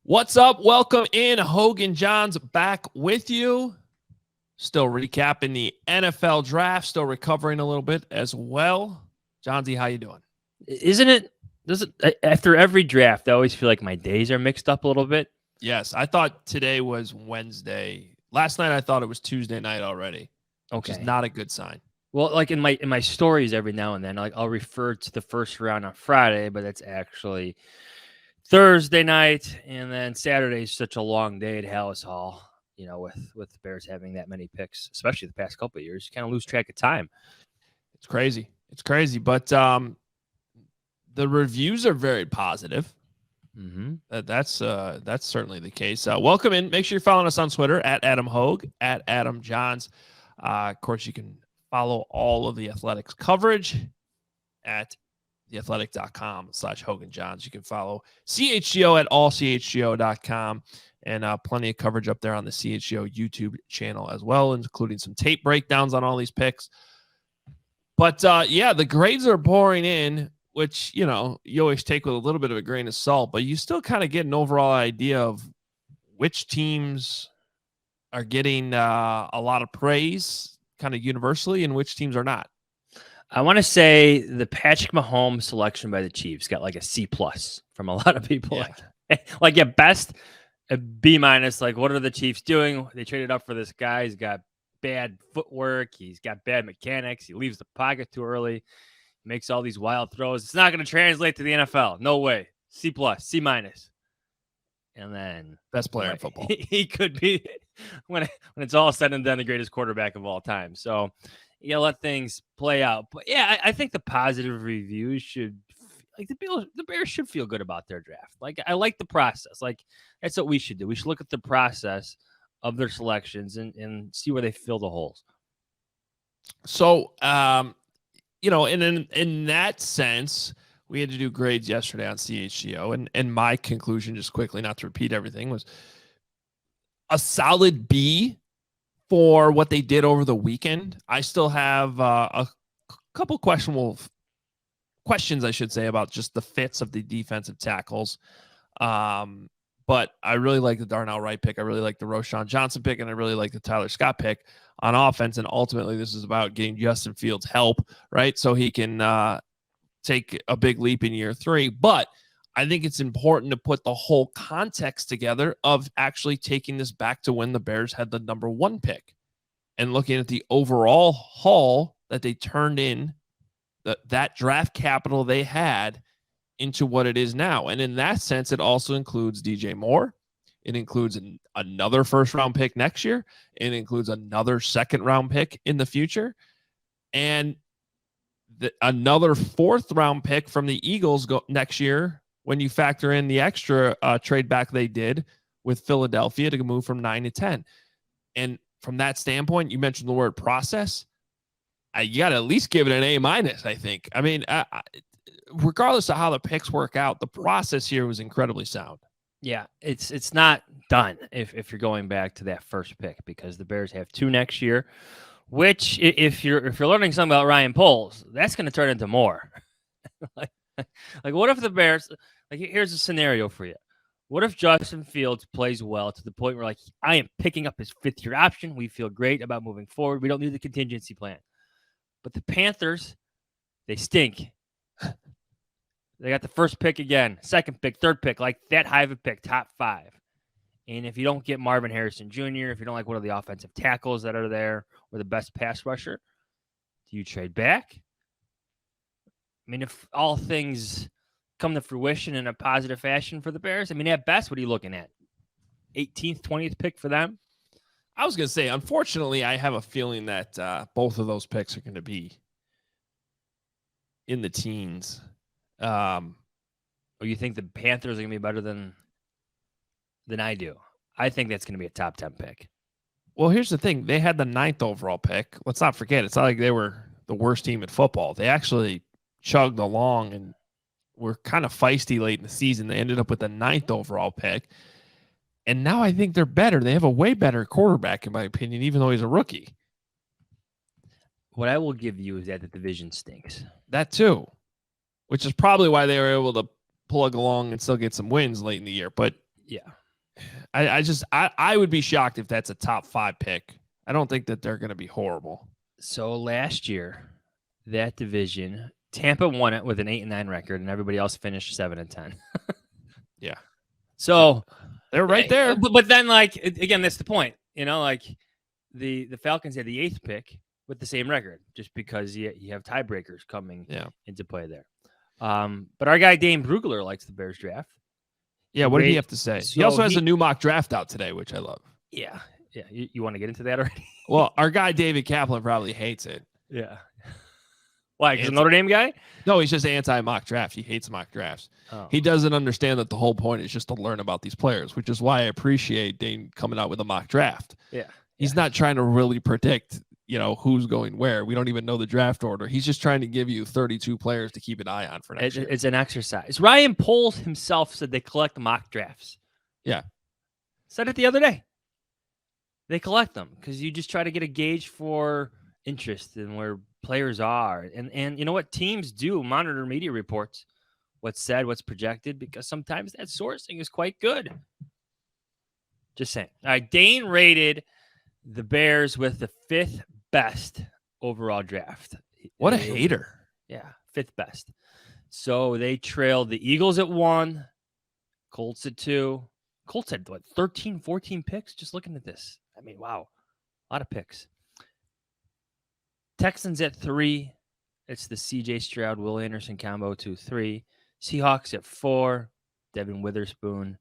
What's up? Welcome in. Hoge Jahns back with you. Still recapping the NFL draft. Still recovering a little bit as well. Johnsy, how you doing? After every draft, I always feel like my days are mixed up a little bit. Yes, I thought today was Wednesday. Last night I thought it was Tuesday night already. Okay. Which is not a good sign. Well, like in my stories every now and then, like I'll refer to the first round on Friday, but it's actually Thursday night, and then Saturday is such a long day at Hallis Hall. You know, with the Bears having that many picks, especially the past couple of years, you kind of lose track of time. It's crazy. It's crazy, but the reviews are very positive. Mm-hmm. That's certainly the case. Welcome in. Make sure you're following us on Twitter at Adam Hoge, at Adam Jahns. Of course, you can follow all of the Athletics coverage at theathletic.com/Hoge Jahns. You can follow CHGO at allchgo.com, and plenty of coverage up there on the CHGO YouTube channel as well, including some tape breakdowns on all these picks. But yeah, the grades are pouring in, which, you know, you always take with a little bit of a grain of salt, but you still kind of get an overall idea of which teams are getting a lot of praise kind of universally and which teams are not. I want to say the Patrick Mahomes selection by the Chiefs got like a C+ from a lot of people. Yeah. Like at best, a B-. Like, what are the Chiefs doing? They traded up for this guy. He's got bad footwork. He's got bad mechanics. He leaves the pocket too early. Makes all these wild throws. It's not going to translate to the NFL. No way. C+, C-. And then best player in football. He could be, when it's all said and done, the greatest quarterback of all time. So you gotta let things play out. But yeah, I think the positive reviews should, like, the Bears should feel good about their draft. Like, I like the process. Like, that's what we should do. We should look at the process of their selections and see where they fill the holes. So, you know, in that sense, we had to do grades yesterday on CHGO, and my conclusion, just quickly, not to repeat everything, was a solid B for what they did over the weekend. I still have a couple questions, I should say, about just the fits of the defensive tackles. But I really like the Darnell Wright pick. I really like the Roschon Johnson pick, and I really like the Tyler Scott pick on offense. And ultimately, this is about getting Justin Fields help, right? So he can take a big leap in year 3. But I think it's important to put the whole context together of actually taking this back to when the Bears had the number 1 pick and looking at the overall haul that they turned in, that draft capital they had, into what it is now. And in that sense, it also includes DJ Moore. It includes another first-round pick next year. It includes another second-round pick in the future. And another 4th-round pick from the Eagles next year when you factor in the extra trade back they did with Philadelphia to move from 9 to 10. And from that standpoint, you mentioned the word process. You got to at least give it an A-, I think. I mean, regardless of how the picks work out, the process here was incredibly sound. Yeah, it's not done if you're going back to that first pick, because the Bears have 2 next year, which, if you're learning something about Ryan Poles, that's going to turn into more. like what if the Bears, like, here's a scenario for you. What if Justin Fields plays well to the point where, like, I am picking up his 5th-year option. We feel great about moving forward. We don't need the contingency plan. But the Panthers, they stink. They got the first pick again, 2nd pick, 3rd pick, like that high of a pick, top 5. And if you don't get Marvin Harrison Jr., if you don't like one of the offensive tackles that are there or the best pass rusher, do you trade back? I mean, if all things come to fruition in a positive fashion for the Bears, I mean, at best, what are you looking at? 18th, 20th pick for them? I was going to say, unfortunately, I have a feeling that both of those picks are going to be in the teens. Or you think the Panthers are going to be better than I do? I think that's going to be a top 10 pick. Well, here's the thing. They had the 9th overall pick. Let's not forget, it's not like they were the worst team in football. They actually chugged along and were kind of feisty late in the season. They ended up with the 9th overall pick. And now I think they're better. They have a way better quarterback, in my opinion, even though he's a rookie. What I will give you is that the division stinks. That too, which is probably why they were able to plug along and still get some wins late in the year. But Yeah. I would be shocked if that's a top 5 pick. I don't think that they're going to be horrible. So last year, that division, Tampa won it with an 8-9 record, and everybody else finished 7-10. Yeah. So they're right there. But then, like, again, that's the point. You know, like the Falcons had the 8th pick with the same record, just because you have tiebreakers coming into play there. But our guy Dane Brugler likes the Bears draft. Yeah, what did he have to say? So he also has a new mock draft out today, which I love. Yeah. Yeah. You want to get into that already? Well, our guy David Kaplan probably hates it. Yeah. Why? He's a Notre Dame guy? No, he's just anti-mock draft. He hates mock drafts. Oh. He doesn't understand that the whole point is just to learn about these players, which is why I appreciate Dane coming out with a mock draft. Yeah. He's not trying to really predict, who's going where. We don't even know the draft order. He's just trying to give you 32 players to keep an eye on for next year. It's an exercise. Ryan Poles himself said they collect mock drafts. Yeah. Said it the other day. They collect them because you just try to get a gauge for interest in where players are. And you know what? Teams do monitor media reports, what's said, what's projected, because sometimes that sourcing is quite good. Just saying. All right, Dane rated the Bears with the 5th best overall draft. What a hater. Yeah, 5th best. So they trailed the Eagles at 1, Colts at 2. Colts had, 13, 14 picks? Just looking at this. I mean, wow. A lot of picks. Texans at 3. It's the C.J. Stroud, Will Anderson combo 2-3. Seahawks at 4. Devin Witherspoon,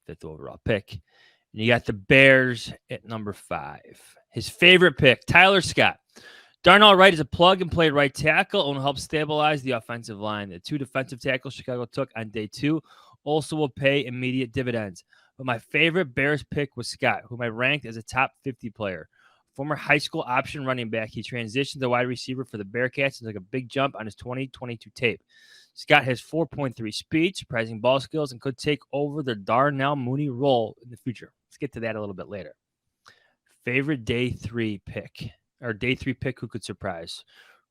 5th overall pick. And you got the Bears at number 5. His favorite pick, Tyler Scott. Darnell Wright is a plug-and-play right tackle and will help stabilize the offensive line. The 2 defensive tackles Chicago took on day 2 also will pay immediate dividends. But my favorite Bears pick was Scott, whom I ranked as a top 50 player. Former high school option running back, he transitioned to wide receiver for the Bearcats and took a big jump on his 2022 tape. Scott has 4.3 speed, surprising ball skills, and could take over the Darnell Mooney role in the future. Let's get to that a little bit later. Favorite day 3 pick who could surprise?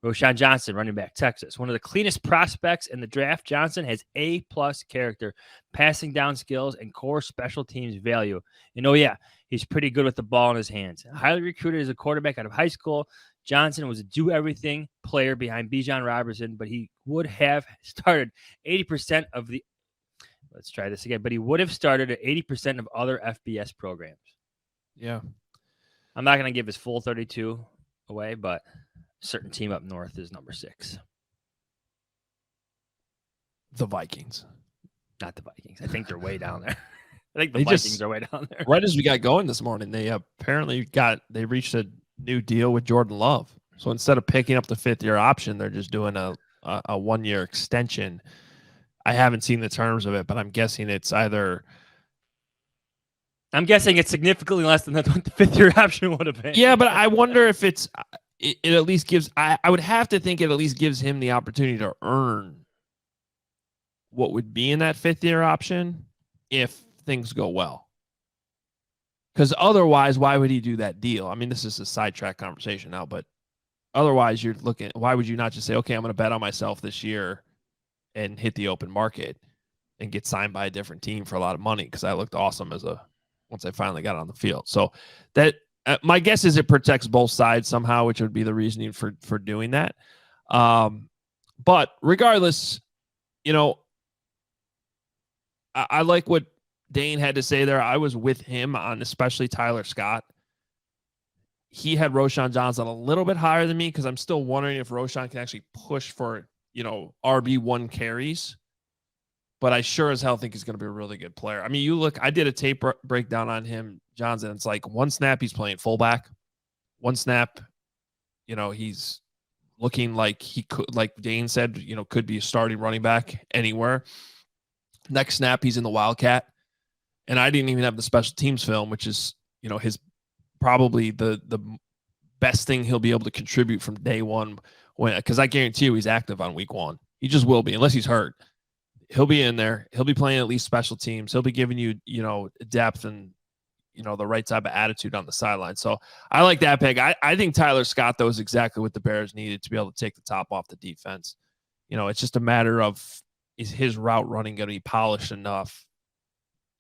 Roschon Johnson, running back, Texas. One of the cleanest prospects in the draft. Johnson has A-plus character, passing down skills, and core special teams value. And oh yeah, he's pretty good with the ball in his hands. Highly recruited as a quarterback out of high school, Johnson was a do-everything player behind Bijan Robertson, but he would have started 80% of the – let's try this again. But he would have started at 80% of other FBS programs. Yeah. I'm not going to give his full 32 away, but – certain team up north is number 6. The Vikings. Not the Vikings. I think they're way down there. I think the Vikings are way down there. Right as we got going this morning, they apparently reached a new deal with Jordan Love. So instead of picking up the 5th-year option, they're just doing a 1-year extension. I haven't seen the terms of it, but I'm guessing it's significantly less than what the 5th-year option would have been. Yeah, but I wonder if it at least gives – I would have to think it at least gives him the opportunity to earn what would be in that 5th-year option if things go well. Because otherwise, why would he do that deal? I mean, this is a sidetrack conversation now, but otherwise you're looking – why would you not just say, okay, I'm going to bet on myself this year and hit the open market and get signed by a different team for a lot of money because I looked awesome once I finally got on the field. So that – my guess is it protects both sides somehow, which would be the reasoning for doing that. But regardless, I like what Dane had to say there. I was with him on especially Tyler Scott. He had Roschon Johnson a little bit higher than me because I'm still wondering if Roschon can actually push for, RB1 carries. But I sure as hell think he's going to be a really good player. I mean, you look, I did a tape breakdown on him, Johnson. It's like one snap, he's playing fullback. One snap, he's looking like he could, like Dane said, could be a starting running back anywhere. Next snap, he's in the Wildcat. And I didn't even have the special teams film, which is, his probably the best thing he'll be able to contribute from day one. Because I guarantee you he's active on week 1. He just will be, unless he's hurt. He'll be in there. He'll be playing at least special teams. He'll be giving you, depth and, the right type of attitude on the sideline. So I like that pick. I think Tyler Scott, though, is exactly what the Bears needed to be able to take the top off the defense. It's just a matter of, is his route running going to be polished enough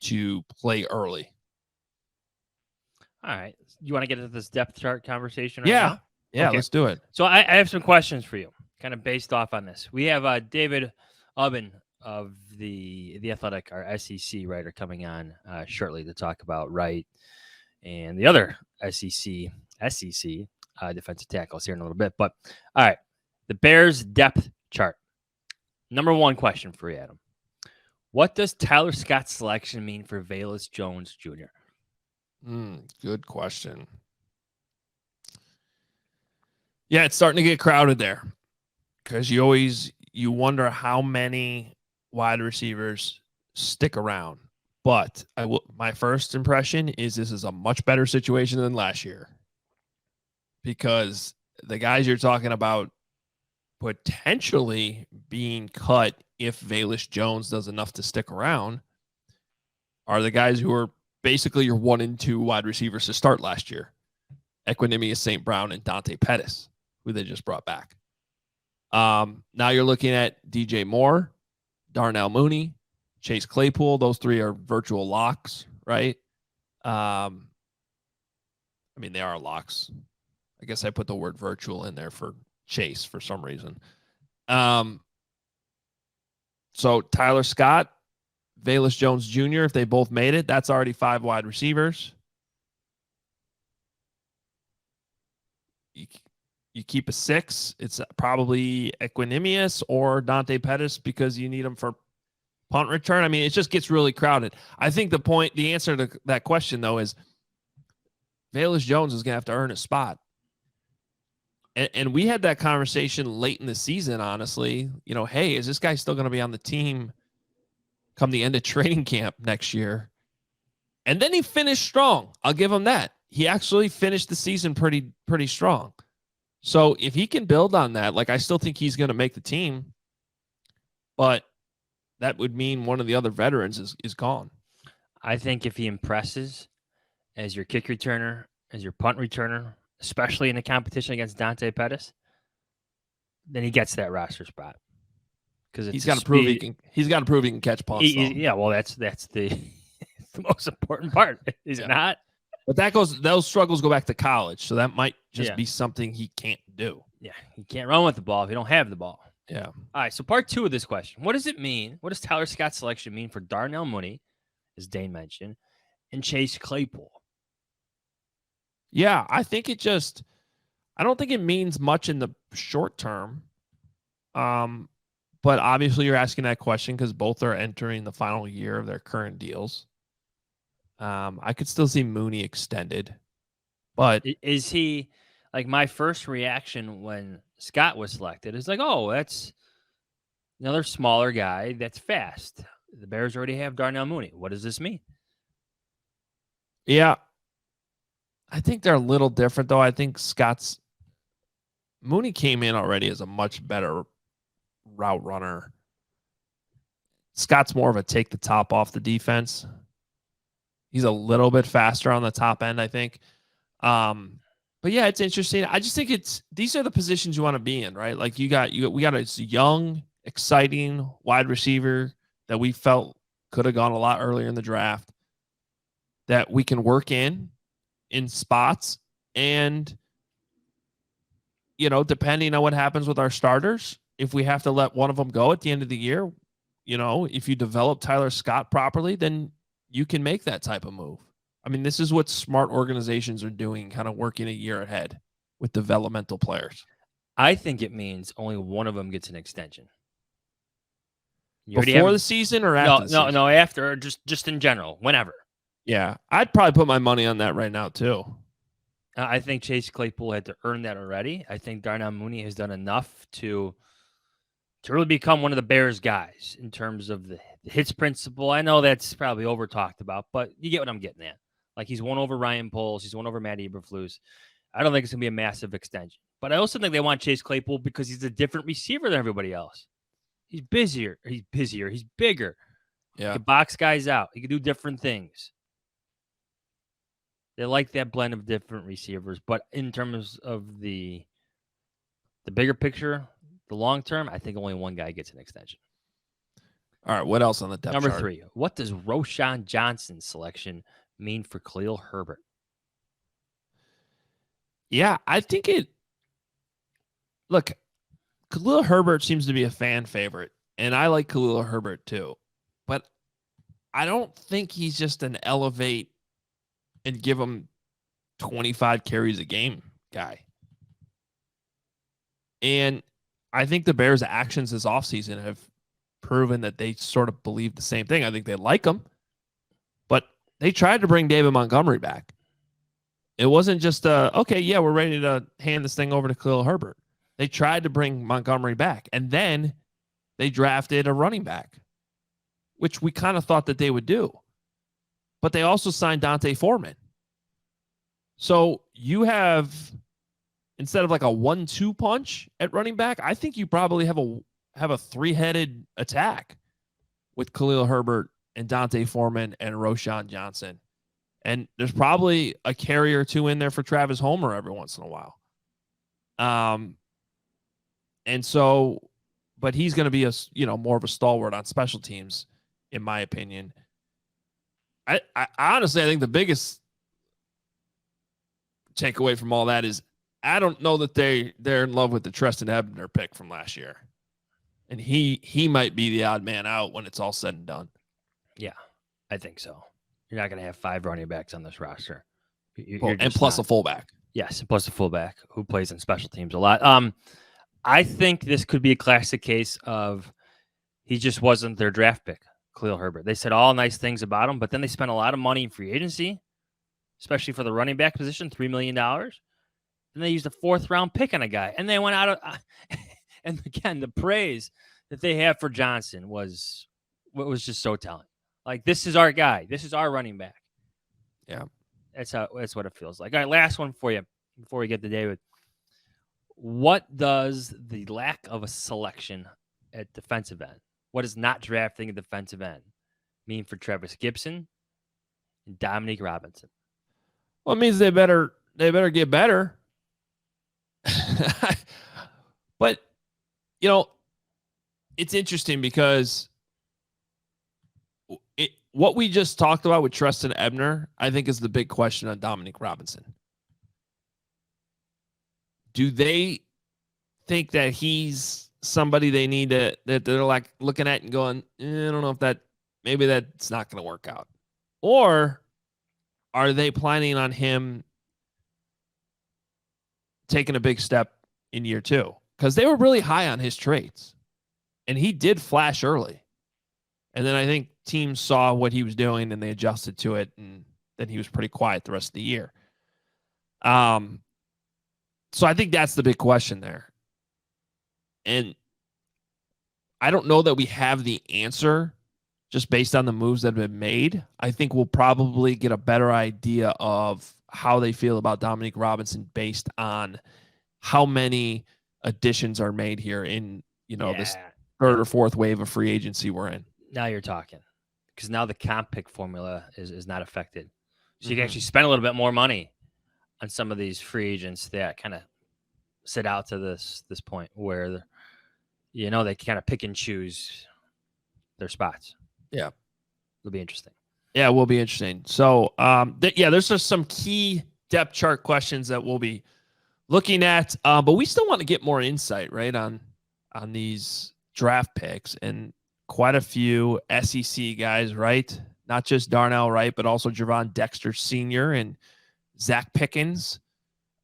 to play early. All right. You want to get into this depth chart conversation right Yeah. now? Yeah, Okay. let's do it. So I have some questions for you, kind of based off on this. We have David Ubben of the Athletic, our SEC writer, coming on shortly to talk about Wright and the other SEC defensive tackles here in a little bit. But all right, the Bears depth chart. Number one question for you, Adam. What does Tyler Scott's selection mean for Velus Jones Jr.? Good question. Yeah, it's starting to get crowded there because you wonder how many wide receivers stick around. But my first impression is this is a much better situation than last year because the guys you're talking about potentially being cut if Velus Jones does enough to stick around are the guys who are basically your 1 and 2 wide receivers to start last year. Equanimous St. Brown and Dante Pettis, who they just brought back. Now you're looking at DJ Moore, Darnell Mooney, Chase Claypool. Those three are virtual locks, right? I mean, they are locks. I guess I put the word virtual in there for Chase for some reason. So Tyler Scott, Velus Jones Jr., if they both made it, that's already 5 wide receivers. You keep a 6. It's probably Equanimous or Dante Pettis because you need them for punt return. I mean, it just gets really crowded. I think the answer to that question, though, is Velus Jones is going to have to earn a spot. And we had that conversation late in the season, honestly. You know, hey, is this guy still going to be on the team come the end of training camp next year? And then he finished strong. I'll give him that. He actually finished the season pretty strong. So if he can build on that, like I still think he's going to make the team, but that would mean one of the other veterans is gone. I think if he impresses as your kick returner, as your punt returner, especially in the competition against Dante Pettis, then he gets that roster spot. Because he's got to prove he can catch punts. Yeah, well, that's the the most important part, is it not? But those struggles go back to college, so that might just be something he can't do. Yeah, he can't run with the ball if you don't have the ball. Yeah. All right, so part 2 of this question. What does it mean? What does Tyler Scott's selection mean for Darnell Mooney, as Dane mentioned, and Chase Claypool? Yeah, I don't think it means much in the short term. But obviously you're asking that question because both are entering the final year of their current deals. I could still see Mooney extended, but is he, like, my first reaction when Scott was selected is like, oh, that's another smaller guy that's fast. The Bears already have Darnell Mooney. What does this mean? Yeah, I think they're a little different, though. I think Mooney came in already as a much better route runner. Scott's more of a take the top off the defense. He's a little bit faster on the top end, I think. But yeah, it's interesting. I just think these are the positions you want to be in, right? Like we got a young, exciting wide receiver that we felt could have gone a lot earlier in the draft that we can work in spots. And, you know, depending on what happens with our starters, if we have to let one of them go at the end of the year, you know, if you develop Tyler Scott properly, then you can make that type of move. I mean, this is what smart organizations are doing, kind of working a year ahead with developmental players. I think it means only one of them gets an extension. Before the season or after the season? No, after, just in general, whenever. Yeah, I'd probably put my money on that right now, too. I think Chase Claypool had to earn that already. I think Darnell Mooney has done enough to really become one of the Bears guys in terms of the hits principle. I know that's probably over talked about, but you get what I'm getting at. Like, he's won over Ryan Poles. He's won over Matt Eberflus. I don't think it's going to be a massive extension. But I also think they want Chase Claypool because he's a different receiver than everybody else. He's busier. He's bigger. Yeah. He can box guys out. He can do different things. They like that blend of different receivers. But in terms of the bigger picture, the long term, I think only one guy gets an extension. All right, what else on the depth Number chart? 3, what does Roschon Johnson's selection mean for Khalil Herbert? Yeah, I think look, Khalil Herbert seems to be a fan favorite, and I like Khalil Herbert too. But I don't think he's just an elevate and give him 25 carries a game guy. And I think the Bears' actions this offseason have proven that they sort of believe the same thing. I think they like him, but they tried to bring David Montgomery back. It wasn't just, okay, yeah, we're ready to hand this thing over to Khalil Herbert. They tried to bring Montgomery back, and then they drafted a running back, which we kind of thought that they would do. But they also signed Dante Foreman. So you have, instead of like a 1-2 punch at running back, I think you probably have a three-headed attack with Khalil Herbert and Dante Foreman and Roschon Johnson. And there's probably a carry or two in there for Travis Homer every once in a while. And so, but he's going to be more of a stalwart on special teams, in my opinion. I honestly, I think the biggest takeaway from all that is I don't know that they're in love with the Treston Ebner pick from last year. And he might be the odd man out when it's all said and done. Yeah, I think so. You're not going to have 5 running backs on this roster. And plus a fullback. Yes, plus a fullback who plays in special teams a lot. I think this could be a classic case of he just wasn't their draft pick, Khalil Herbert. They said all nice things about him, but then they spent a lot of money in free agency, especially for the running back position, $3 million. And they used a 4th-round pick on a guy. And they went out of and again, the praise that they have for Johnson was just so telling. Like, this is our guy. This is our running back. Yeah. That's what it feels like. All right, last one for you before we get to David. What does the lack of a selection at defensive end, what does not drafting a defensive end mean for Travis Gibson and Dominique Robinson? Well, it means they better get better. But, it's interesting because what we just talked about with Treston Ebner, I think, is the big question on Dominique Robinson. Do they think that he's somebody they need that they're like looking at and going, I don't know if maybe that's not going to work out? Or are they planning on him taking a big step in year 2? Because they were really high on his traits. And he did flash early. And then I think teams saw what he was doing and they adjusted to it. And then he was pretty quiet the rest of the year. So I think that's the big question there. And I don't know that we have the answer just based on the moves that have been made. I think we'll probably get a better idea of how they feel about Dominique Robinson based on how many additions are made here in, this 3rd or 4th wave of free agency we're in. Now you're talking, because now the comp pick formula is not affected. So you can actually spend a little bit more money on some of these free agents that kind of sit out to this point where, they kind of pick and choose their spots. Yeah. It'll be interesting. Yeah, it will be interesting. So, there's just some key depth chart questions that we'll be looking at, but we still want to get more insight, right, on these draft picks, and quite a few SEC guys, right? Not just Darnell Wright, but also Gervon Dexter Sr. and Zacch Pickens.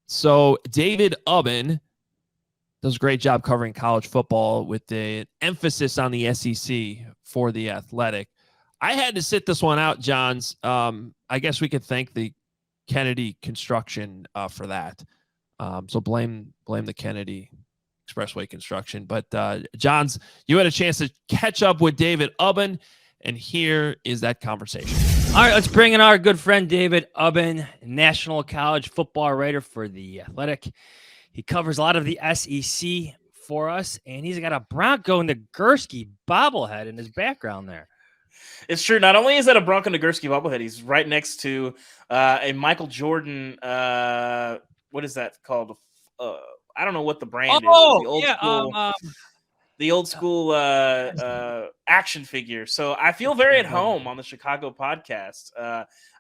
So David Ubben does a great job covering college football with the emphasis on the SEC for The Athletic. I had to sit this one out, Johns. I guess we could thank the Kennedy construction for that. So blame the Kennedy Expressway construction. But Johns, you had a chance to catch up with David Ubben, and here is that conversation. All right, let's bring in our good friend David Ubben, national college football writer for The Athletic. He covers a lot of the SEC for us, and he's got a Bronco Nagurski bobblehead in his background there. It's true. Not only is that a Bronco Nagurski bobblehead, he's right next to a Michael Jordan. What is that called? I don't know what the brand is. The old school. the old school action figure. So I feel very at home on the Chicago podcast.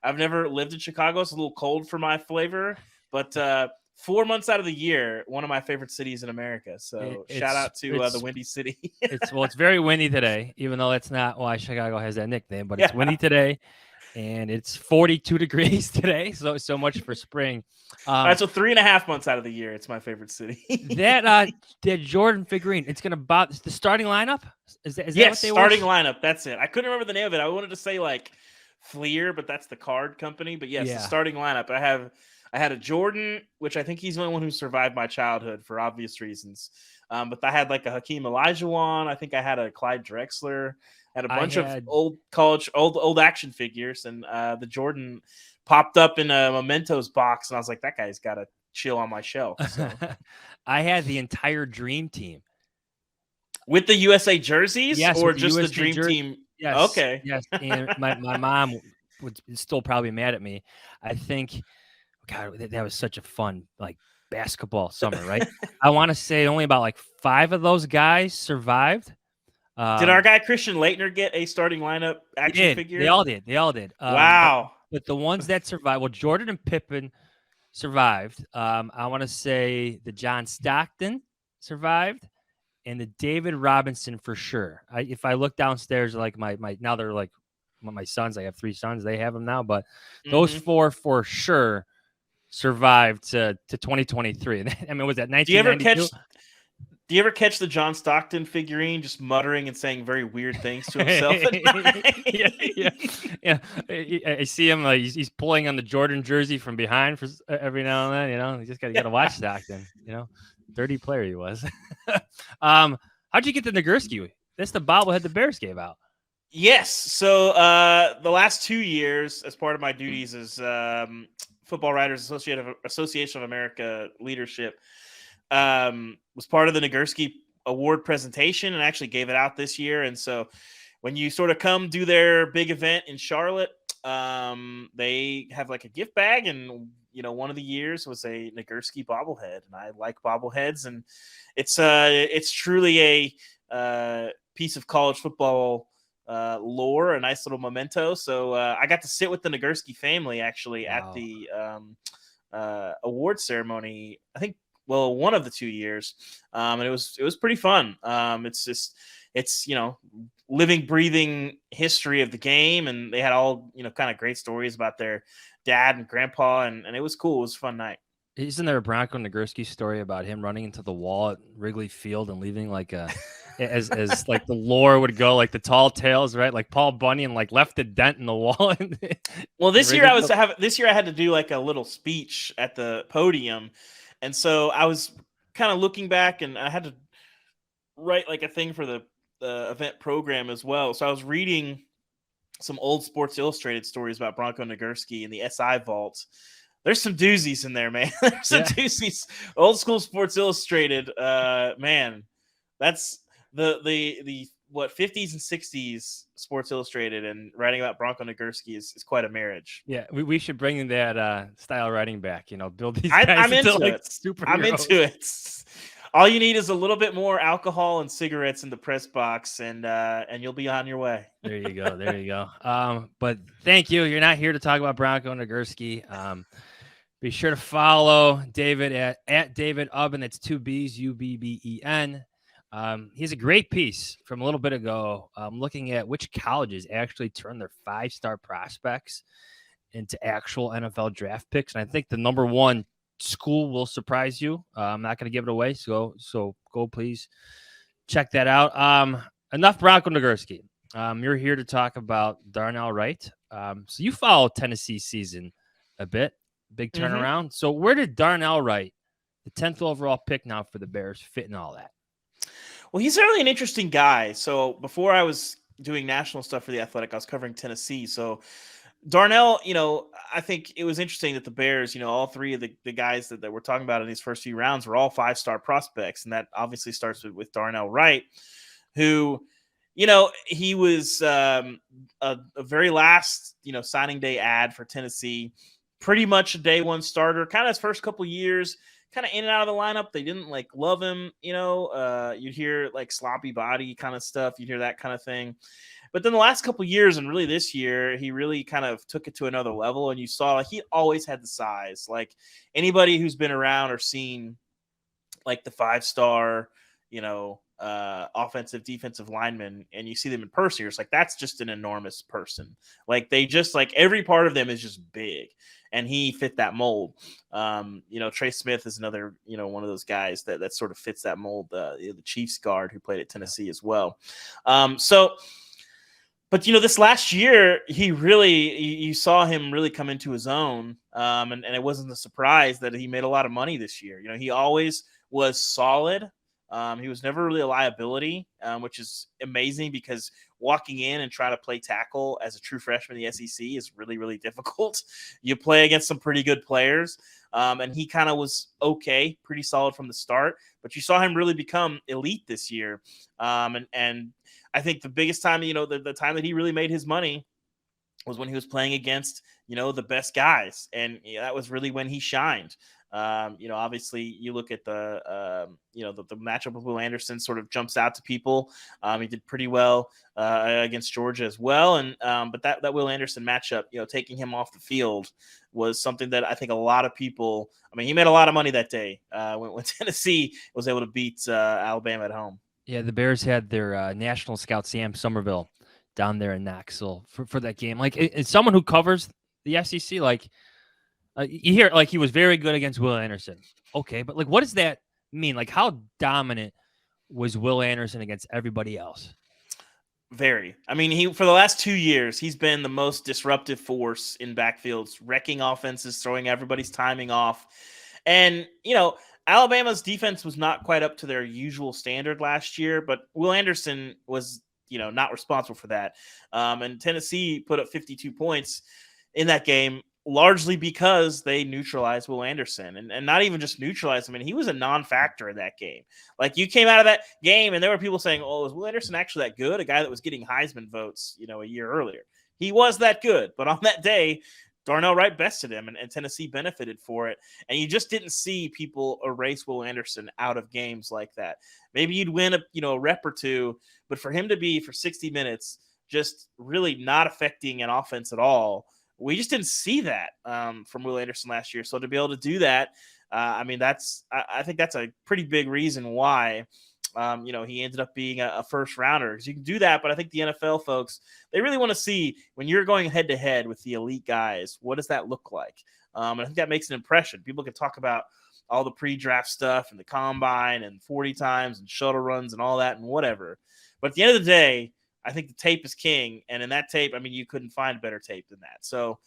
I've never lived in Chicago. It's a little cold for my flavor, but 4 months out of the year, one of my favorite cities in America. So shout out to the Windy City. It's very windy today, even though that's not why Chicago has that nickname, but it's windy today. And it's 42 degrees today, so much for spring. All right, so 3.5 months out of the year, it's my favorite city. that Jordan figurine, it's gonna the starting lineup. Is that yes, what they starting were? lineup? That's it. I couldn't remember the name of it. I wanted to say like Fleer, but that's the card company. But yes, the starting lineup. I had a Jordan, which I think he's the only one who survived my childhood for obvious reasons. But I had like a Hakeem Olajuwon. I think I had a Clyde Drexler. Had a bunch of old action figures, and the Jordan popped up in a Mementos box, and I was like, that guy's got to chill on my shelf. So. I had the entire Dream Team with the USA jerseys, or just USA the Dream Team. Yes. Okay. Yes. And my mom would still probably mad at me. I think, God, that was such a fun basketball summer, right? I want to say only about 5 of those guys survived. Did our guy Christian Laettner get a starting lineup action figure? They all did. Wow. But the ones that survived, well, Jordan and Pippen survived. I want to say the John Stockton survived, and the David Robinson for sure. If I look downstairs, my now they're my sons. I have 3 sons. They have them now, but those 4 for sure survived to 2023. I mean, was that 1992? Do you ever catch the John Stockton figurine just muttering and saying very weird things to himself at night? Yeah. I see him. He's pulling on the Jordan jersey from behind for every now and then. You just got to watch Stockton. Dirty player he was. How'd you get the Nagurski? That's the bobblehead the Bears gave out. Yes. So the last 2 years, as part of my duties as Football Writers Association of America leadership, was part of the Nagurski Award presentation and actually gave it out this year. And so when you sort of come do their big event in Charlotte, they have a gift bag, and one of the years was a Nagurski bobblehead, and I like bobbleheads, and it's truly a piece of college football lore, a nice little memento. So I got to sit with the Nagurski family actually at the award ceremony, I think. Well, one of the 2 years, and it was pretty fun. It's living, breathing history of the game, and they had all kind of great stories about their dad and grandpa, and it was cool. It was a fun night. Isn't there a Bronco Nagurski story about him running into the wall at Wrigley Field and leaving as the lore would go, the tall tales, right? Like Paul Bunyan left a dent in the wall. Well, this year I had to do a little speech at the podium. And so I was kind of looking back, and I had to write a thing for the event program as well. So I was reading some old Sports Illustrated stories about Bronco Nagurski and the SI vault. There's some doozies in there, man. There's some doozies. Old school Sports Illustrated, man. That's the 50s and 60s Sports Illustrated, and writing about Bronco Nagurski is quite a marriage. Yeah, we should bring that style writing back. Build these guys I'm into it. Superheroes. I'm into it. All you need is a little bit more alcohol and cigarettes in the press box, and you'll be on your way. There you go. But thank you. You're not here to talk about Bronco Nagurski. Be sure to follow David at David Ubben. That's 2 B's, UBBEN. He has a great piece from a little bit ago, looking at which colleges actually turn their 5-star prospects into actual NFL draft picks. And I think the number 1 school will surprise you. I'm not going to give it away, so go please check that out. Enough Bronco Nagurski. You're here to talk about Darnell Wright. So you follow Tennessee season a bit, big turnaround. Mm-hmm. So where did Darnell Wright, the 10th overall pick now for the Bears, fit in all that? Well, he's really an interesting guy. So before I was doing national stuff for The Athletic, I was covering Tennessee. So Darnell, I think it was interesting that the Bears, all 3 of the guys that we're talking about in these first few rounds were all 5-star prospects. And that obviously starts with Darnell Wright, who, he was a very last, signing day ad for Tennessee, pretty much a day 1 starter, kind of his first couple years, kind of in and out of the lineup. They didn't like love him, you'd hear like sloppy body kind of stuff. You'd hear that kind of thing. But then the last couple of years and really this year, he really kind of took it to another level. And you saw like he always had the size. Like anybody who's been around or seen like the 5-star, offensive defensive linemen, and you see them in person, you're just like, that's just an enormous person. Like they just like every part of them is just big, and he fit that mold. Trey Smith is another, one of those guys that sort of fits that mold. The Chiefs guard who played at Tennessee as well. But this last year, you saw him really come into his own, and it wasn't a surprise that he made a lot of money this year. He always was solid. He was never really a liability, which is amazing because walking in and trying to play tackle as a true freshman in the SEC is really, really difficult. You play against some pretty good players, and he kind of was okay, pretty solid from the start. But you saw him really become elite this year, and I think the biggest time, the time that he really made his money was when he was playing against, the best guys. And that was really when he shined. Obviously you look at the matchup with Will Anderson sort of jumps out to people. He did pretty well against Georgia as well. And but that Will Anderson matchup, taking him off the field was something that I think a lot of people, he made a lot of money that day when Tennessee was able to beat Alabama at home. Yeah, the Bears had their national scout, Sam Somerville, down there in Knoxville for that game. Like, it's someone who covers the SEC, like, you hear, like, he was very good against Will Anderson. Okay, but, like, what does that mean? Like, how dominant was Will Anderson against everybody else? Very. For the last 2 years, he's been the most disruptive force in backfields, wrecking offenses, throwing everybody's timing off. And, Alabama's defense was not quite up to their usual standard last year, but Will Anderson was, not responsible for that. And Tennessee put up 52 points in that game, largely because they neutralized Will Anderson, and not even just neutralized him. He was a non-factor in that game. Like, you came out of that game and there were people saying, oh, is Will Anderson actually that good? A guy that was getting Heisman votes, a year earlier. He was that good, but on that day, Darnell Wright bested him, and Tennessee benefited for it. And you just didn't see people erase Will Anderson out of games like that. Maybe you'd win a rep or two, but for him to be for 60 minutes just really not affecting an offense at all, we just didn't see that from Will Anderson last year. So to be able to do that, I think that's a pretty big reason why he ended up being a first rounder, because you can do that. But I think the NFL folks, they really want to see, when you're going head to head with the elite guys, what does that look like? And I think that makes an impression. People can talk about all the pre-draft stuff and the combine and 40 times and shuttle runs and all that and whatever. But at the end of the day, I think the tape is king. And in that tape, you couldn't find better tape than that. So,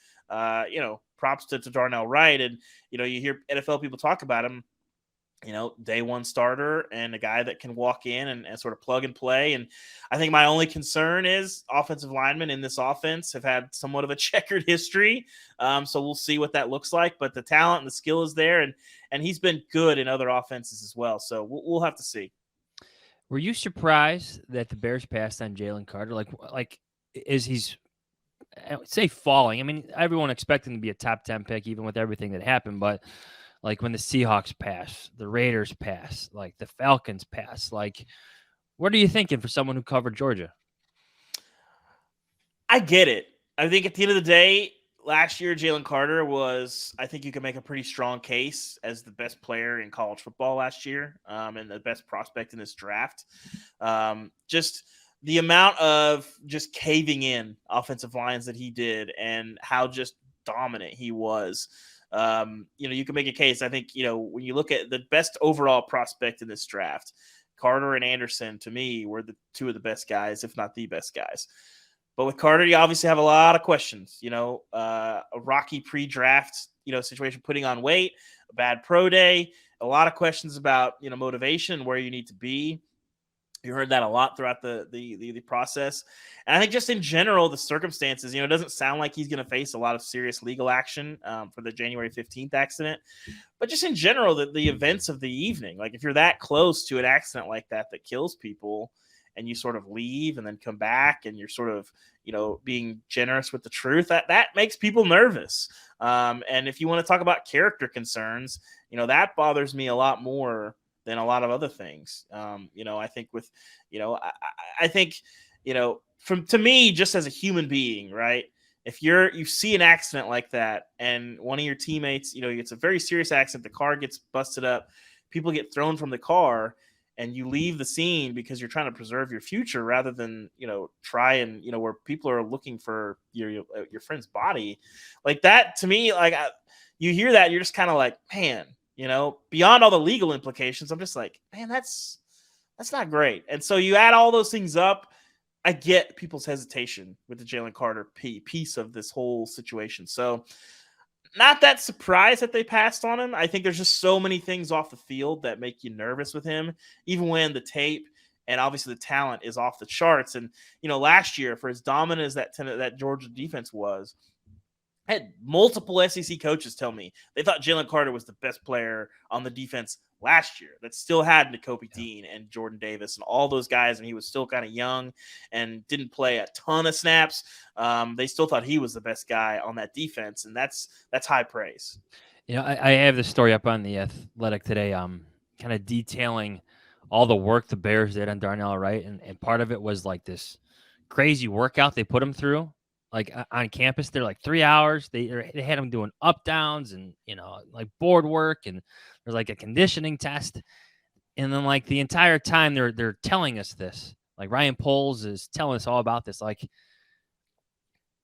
props to Darnell Wright. And, you hear NFL people talk about him, day one starter and a guy that can walk in and sort of plug and play. And I think my only concern is offensive linemen in this offense have had somewhat of a checkered history. So we'll see what that looks like, but the talent and the skill is there, and he's been good in other offenses as well. So we'll have to see. Were you surprised that the Bears passed on Jalen Carter? Like, is he's, I would say, falling? Everyone expected him to be a top 10 pick, even with everything that happened, but like when the Seahawks pass, the Raiders pass, like the Falcons pass, like, what are you thinking for someone who covered Georgia? I get it. I think at the end of the day, last year, Jalen Carter was, I think you can make a pretty strong case as the best player in college football last year, and the best prospect in this draft. Just the amount of just caving in offensive lines that he did and how just dominant he was. You can make a case. I think, when you look at the best overall prospect in this draft, Carter and Anderson, to me, were the two of the best guys, if not the best guys. But with Carter, you obviously have a lot of questions, a rocky pre-draft, situation, putting on weight, a bad pro day, a lot of questions about, motivation, where you need to be. You heard that a lot throughout the process. And I think just in general, the circumstances, it doesn't sound like he's going to face a lot of serious legal action for the January 15th accident. But just in general, the events of the evening, like if you're that close to an accident like that kills people, and you sort of leave and then come back and you're sort of, being generous with the truth, that makes people nervous. And if you want to talk about character concerns, that bothers me a lot more than a lot of other things. I think with, I think, to me, just as a human being, right? If you see an accident like that and one of your teammates, it's a very serious accident, the car gets busted up, people get thrown from the car, and you leave the scene because you're trying to preserve your future rather than, try and, where people are looking for your friend's body like that. To me, like you hear that, you're just kind of like, man, beyond all the legal implications, I'm just like, man, that's not great. And so you add all those things up. I get people's hesitation with the Jalen Carter piece of this whole situation. So not that surprised that they passed on him. I think there's just so many things off the field that make you nervous with him, even when the tape and obviously the talent is off the charts. And, last year, for as dominant as that Georgia defense was, I had multiple SEC coaches tell me they thought Jalen Carter was the best player on the defense last year that still had Nakobe Dean and Jordan Davis and all those guys, and he was still kind of young and didn't play a ton of snaps. They still thought he was the best guy on that defense, and that's high praise. I have this story up on the Athletic today, kind of detailing all the work the Bears did on Darnell Wright, and part of it was like this crazy workout they put him through. Like on campus, they're like 3 hours. They had him doing up downs and like board work, and there's like a conditioning test. And then like the entire time they're telling us this. Like Ryan Poles is telling us all about this. Like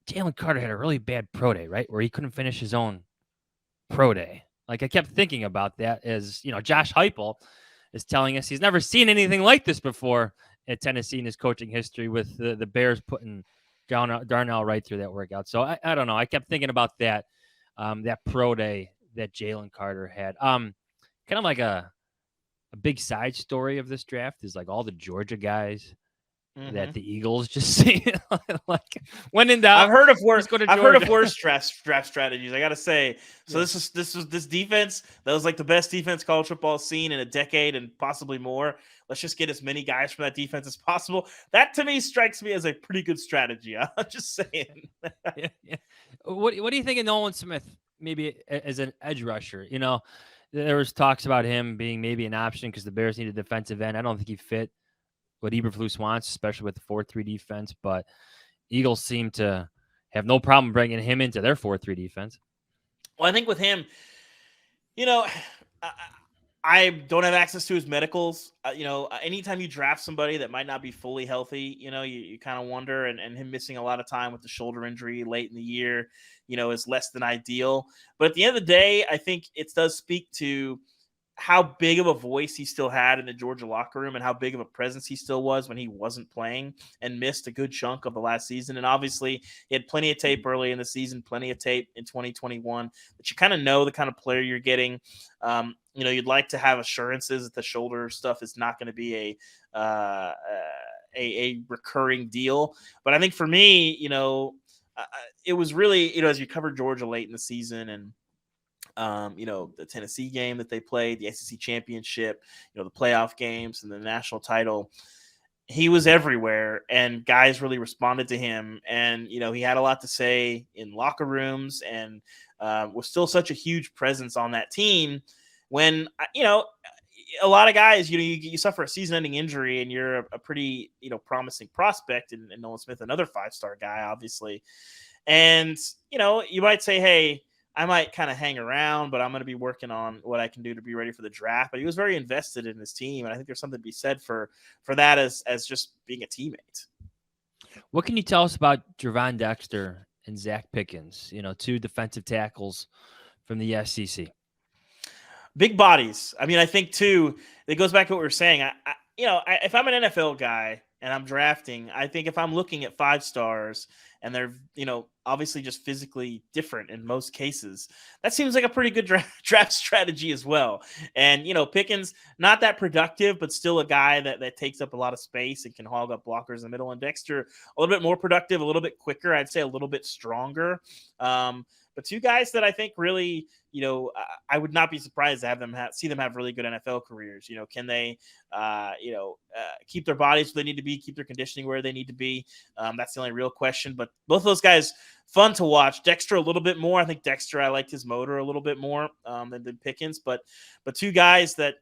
Jalen Carter had a really bad pro day, right, where he couldn't finish his own pro day. Like I kept thinking about that as Josh Heupel is telling us he's never seen anything like this before at Tennessee in his coaching history, with the Bears putting Darnell Wright through that workout. So I don't know. I kept thinking about that pro day that Jalen Carter had. Kind of like a big side story of this draft is like all the Georgia guys that the Eagles just see. Like when in doubt, I've heard of worse. I've heard of worse draft strategies. I got to say. So this defense that was like the best defense college football seen in a decade and possibly more. Let's just get as many guys from that defense as possible. That to me strikes me as a pretty good strategy. I'm just saying. Yeah. What do you think of Nolan Smith? Maybe as an edge rusher. There was talks about him being maybe an option because the Bears need a defensive end. I don't think he fit what Eberflus wants, especially with the 4-3 defense. But Eagles seem to have no problem bringing him into their 4-3 defense. Well, I think with him, I don't have access to his medicals. Anytime you draft somebody that might not be fully healthy, you kind of wonder, and him missing a lot of time with the shoulder injury late in the year, is less than ideal. But at the end of the day, I think it does speak to how big of a voice he still had in the Georgia locker room and how big of a presence he still was when he wasn't playing and missed a good chunk of the last season. And obviously he had plenty of tape early in the season, plenty of tape in 2021, but you kind of know the kind of player you're getting. You'd like to have assurances that the shoulder stuff is not going to be a recurring deal. But I think for me, it was really, as you covered Georgia late in the season and, the Tennessee game that they played, the SEC championship, the playoff games and the national title, he was everywhere and guys really responded to him. And, he had a lot to say in locker rooms and was still such a huge presence on that team when, a lot of guys, you suffer a season-ending injury and you're a pretty, promising prospect, and Nolan Smith, another 5-star guy, obviously. And, you might say, hey, I might kind of hang around, but I'm going to be working on what I can do to be ready for the draft. But he was very invested in his team, and I think there's something to be said for that as just being a teammate. What can you tell us about Gervon Dexter and Zacch Pickens, two defensive tackles from the SEC? Big bodies. I mean, I think, too, it goes back to what we were saying. If I'm an NFL guy and I'm drafting, I think if I'm looking at 5 stars and they're, obviously just physically different in most cases, that seems like a pretty good draft strategy as well. And, Pickens, not that productive, but still a guy that takes up a lot of space and can hog up blockers in the middle. And Dexter, a little bit more productive, a little bit quicker, I'd say a little bit stronger. But 2 guys that I think really, I would not be surprised to have them see them have really good NFL careers. Can they, keep their bodies where they need to be, keep their conditioning where they need to be? That's the only real question. But both those guys fun to watch. Dexter a little bit more. I think Dexter, I liked his motor a little bit more than Pickens, but two guys that,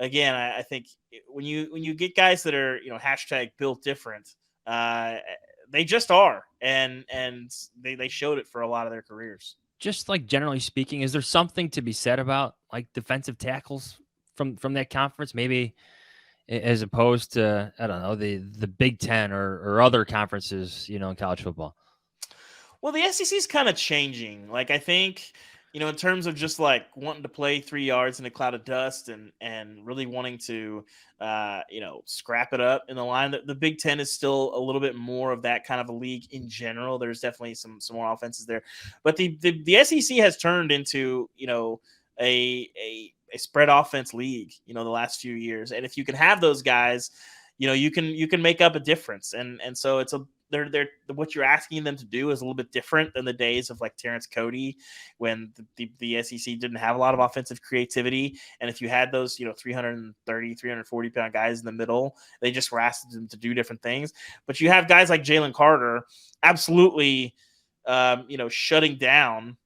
again, I think when you get guys that are, hashtag built different, they just are, and they showed it for a lot of their careers. Just like generally speaking, is there something to be said about like defensive tackles from that conference, maybe as opposed to, I don't know, the Big Ten or other conferences, in college football? Well, the SEC is kind of changing. Like, I think, in terms of just like wanting to play 3 yards in a cloud of dust and really wanting to, scrap it up in the line, the Big Ten is still a little bit more of that kind of a league in general. There's definitely some more offenses there, but the SEC has turned into, a spread offense league, the last few years. And if you can have those guys, you can make up a difference. And so they're what you're asking them to do is a little bit different than the days of like Terrence Cody, when the SEC didn't have a lot of offensive creativity. And if you had those, 330, 340 pound guys in the middle, they just were asking them to do different things. But you have guys like Jalen Carter absolutely, shutting down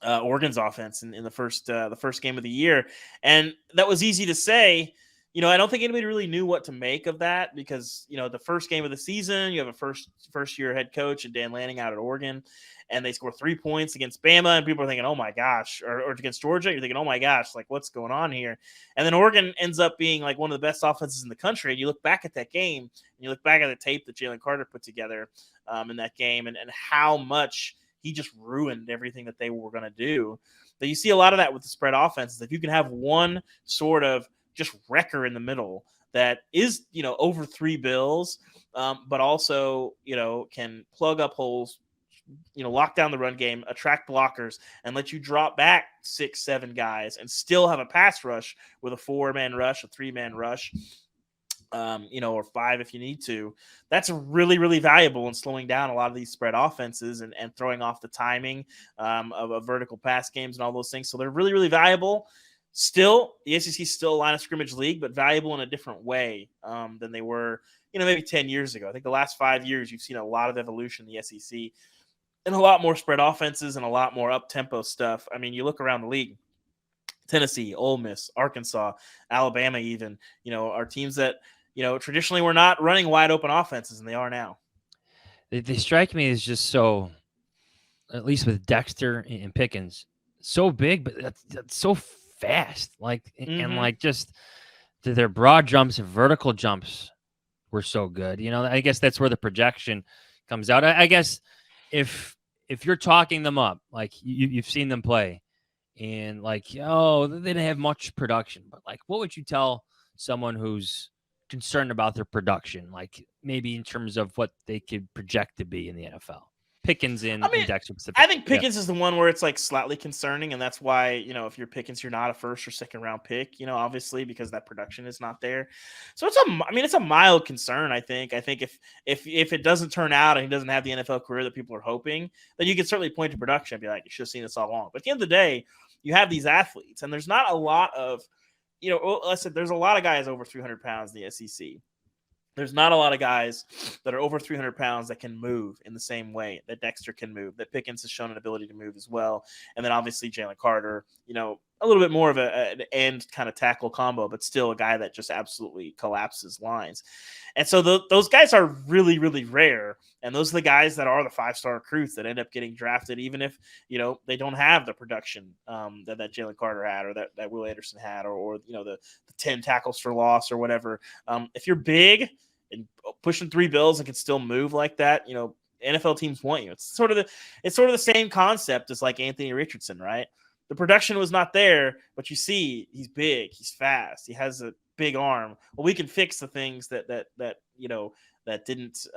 Oregon's offense in the first game of the year. And that was easy to say. I don't think anybody really knew what to make of that because, the first game of the season, you have a first year head coach and Dan Lanning out at Oregon, and they score 3 points against Bama, and people are thinking, oh my gosh, or against Georgia, you're thinking, oh my gosh, like what's going on here? And then Oregon ends up being like one of the best offenses in the country. And you look back at that game, and you look back at the tape that Jalen Carter put together in that game, and how much he just ruined everything that they were going to do. But you see a lot of that with the spread offenses. If you can have one sort of just wrecker in the middle that is, over 3 bills, but also, can plug up holes, lock down the run game, attract blockers, and let you drop back 6-7 guys and still have a pass rush with a 4-man rush, a 3-man rush, or 5 if you need to. That's really, really valuable in slowing down a lot of these spread offenses and throwing off the timing of vertical pass games and all those things. So they're really, really valuable. Still, the SEC is still a line of scrimmage league, but valuable in a different way than they were, maybe 10 years ago. I think the last 5 years, you've seen a lot of evolution in the SEC and a lot more spread offenses and a lot more up-tempo stuff. I mean, you look around the league, Tennessee, Ole Miss, Arkansas, Alabama even, are teams that, traditionally were not running wide open offenses, and they are now. They strike me as just so, at least with Dexter and Pickens, so big, but that's so fast, and like just their broad jumps and vertical jumps were so good. I guess that's where the projection comes out. I guess if you're talking them up, like you've seen them play, and like, they didn't have much production, but like, what would you tell someone who's concerned about their production, like maybe in terms of what they could project to be in the NFL? Pickens and Dexter specifically. I think Pickens is the one where it's like slightly concerning, and that's why, if you're Pickens, you're not a first or second round pick, obviously, because that production is not there. So it's a mild concern. I think if it doesn't turn out and he doesn't have the NFL career that people are hoping, then you can certainly point to production and be like, you should have seen this all along. But at the end of the day, you have these athletes, and there's not a lot of, listen, there's a lot of guys over 300 pounds in the SEC. There's not a lot of guys that are over 300 pounds that can move in the same way that Dexter can move, that Pickens has shown an ability to move as well. And then obviously Jalen Carter, a little bit more of an end kind of tackle combo, but still a guy that just absolutely collapses lines. And so those guys are really, really rare. And those are the guys that are the 5-star recruits that end up getting drafted, even if, they don't have the production that Jalen Carter had, or that Will Anderson had, or the 10 tackles for loss or whatever. If you're big and pushing 3 bills and can still move like that, NFL teams want you. It's sort of the same concept as like Anthony Richardson, right? The production was not there, but you see he's big, he's fast, he has a big arm. Well, we can fix the things that didn't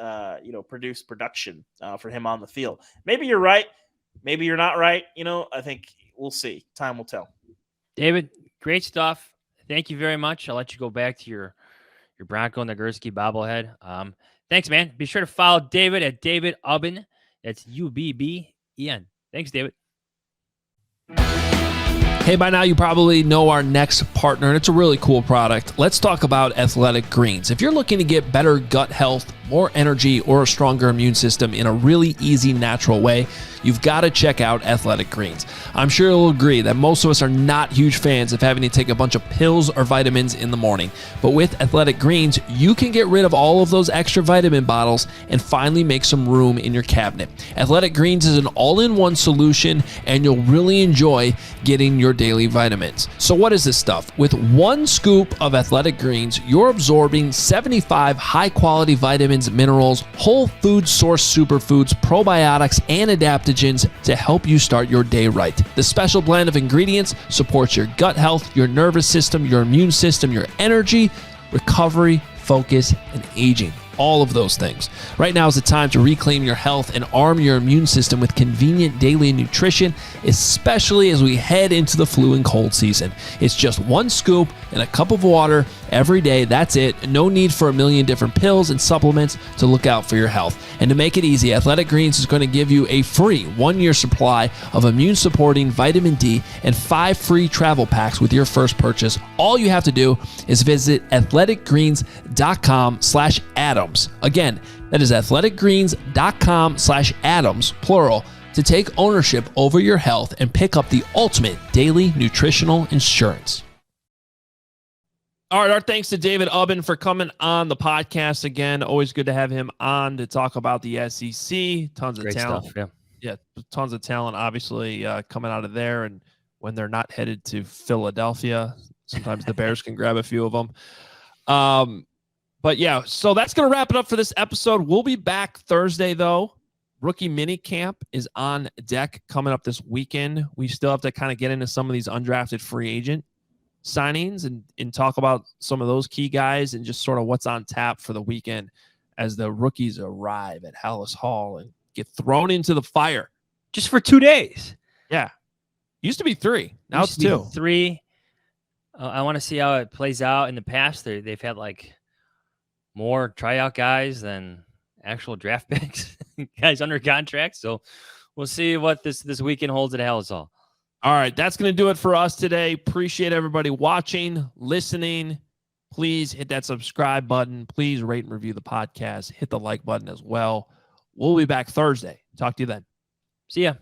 produce production for him on the field. Maybe you're right, maybe you're not right. I think we'll see. Time will tell. David, great stuff. Thank you very much. I'll let you go back to your Bronco Nagurski bobblehead. Thanks, man. Be sure to follow David at David Ubben. That's UBBEN. Thanks, David. Hey, by now you probably know our next partner, and it's a really cool product. Let's talk about Athletic Greens. If you're looking to get better gut health, more energy, or a stronger immune system in a really easy, natural way, you've got to check out Athletic Greens. I'm sure you'll agree that most of us are not huge fans of having to take a bunch of pills or vitamins in the morning. But with Athletic Greens, you can get rid of all of those extra vitamin bottles and finally make some room in your cabinet. Athletic Greens is an all-in-one solution, and you'll really enjoy getting your daily vitamins. So what is this stuff? With 1 scoop of Athletic Greens, you're absorbing 75 high-quality vitamins, minerals, whole food source superfoods, probiotics, and adaptogens to help you start your day right. The special blend of ingredients supports your gut health, your nervous system, your immune system, your energy, recovery, focus, and aging. All of those things. Right now is the time to reclaim your health and arm your immune system with convenient daily nutrition, especially as we head into the flu and cold season. It's just 1 scoop and a cup of water every day. That's it. No need for a million different pills and supplements to look out for your health. And to make it easy, Athletic Greens is going to give you a free 1-year supply of immune-supporting vitamin D and 5 free travel packs with your first purchase. All you have to do is visit athleticgreens.com/Adams. Again, that is athleticgreens.com/Adams, plural, to take ownership over your health and pick up the ultimate daily nutritional insurance. All right, our thanks to David Ubben for coming on the podcast again. Always good to have him on to talk about the SEC. Tons of Great talent. stuff, Yeah, tons of talent, obviously, coming out of there. And when they're not headed to Philadelphia, sometimes the Bears can grab a few of them. But yeah, so that's going to wrap it up for this episode. We'll be back Thursday, though. Rookie mini camp is on deck coming up this weekend. We still have to kind of get into some of these undrafted free agent signings and talk about some of those key guys and just sort of what's on tap for the weekend as the rookies arrive at Hallis Hall and get thrown into the fire. Just for 2 days. Yeah. Used to be 3. Now it's 2. 3. I want to see how it plays out. In the past, they've had like more tryout guys than actual draft picks, guys under contract. So we'll see what this weekend holds at Hallis Hall. All right, that's going to do it for us today. Appreciate everybody watching, listening. Please hit that subscribe button. Please rate and review the podcast. Hit the like button as well. We'll be back Thursday. Talk to you then. See ya.